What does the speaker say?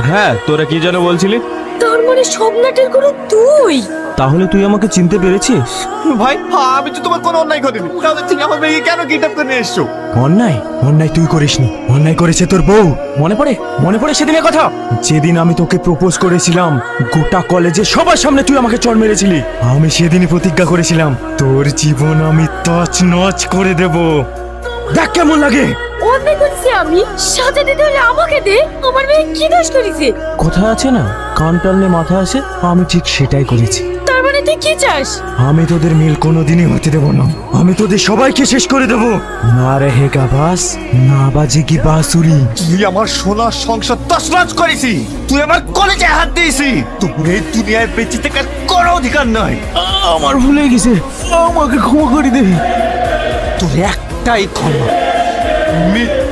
হ্যাঁ, তোরা কি যেন বলছিলি? তার মানে স্বপ্নাটের গুরু তুই? তাহলে তুই আমাকে চিনতে পেরেছিস? ভাই আমি তো তোমার কোনো অন্যায় করিনি, তাহলে তুমি আমার মেয়েকে কেন কিডন্যাপ করে নিয়ে এসছো? অন্যায় অন্যায় তুই করিসনি, অন্যায় করেছে তোর বউ। মনে পড়ে সেদিনের কথা, যেদিন আমি তোকে প্রপোজ করেছিলাম, গোটা কলেজে সবার সামনে তুই আমাকে চড় মেরেছিলি। আমি সেদিনই প্রতিজ্ঞা করেছিলাম তোর জীবন আমি তছনছ করে দেব। দেখ কেমন লাগে। অন্যায় করেছি আমি, সাজা দিতে হলে আমাকে দে। আমার মেয়ে কি দোষ করেছে? কোথায় আছে না, কান টানলে মাথা আসে, আমি ঠিক সেটাই করেছি। তার মানে তুই কি চাস? আমি তোদের মিল কোনোদিনই হতে দেব না। আমি তোদের সবাইকে শেষ করে দেব। না रहेगा বাস, না বাজেগি বাঁশুরি। তুই আমার সোনার সংসার তছনছ করেছি, তুই আমার কলেজে হাত দিয়েছি। তোর এই দুনিয়ায় বেঁচে থাকার কোনো অধিকার নাই। আমার ভুল হয়ে গেছে, আমাকে ক্ষমা করে দে। তোর একটাই ক্ষমা, মৃত্যু।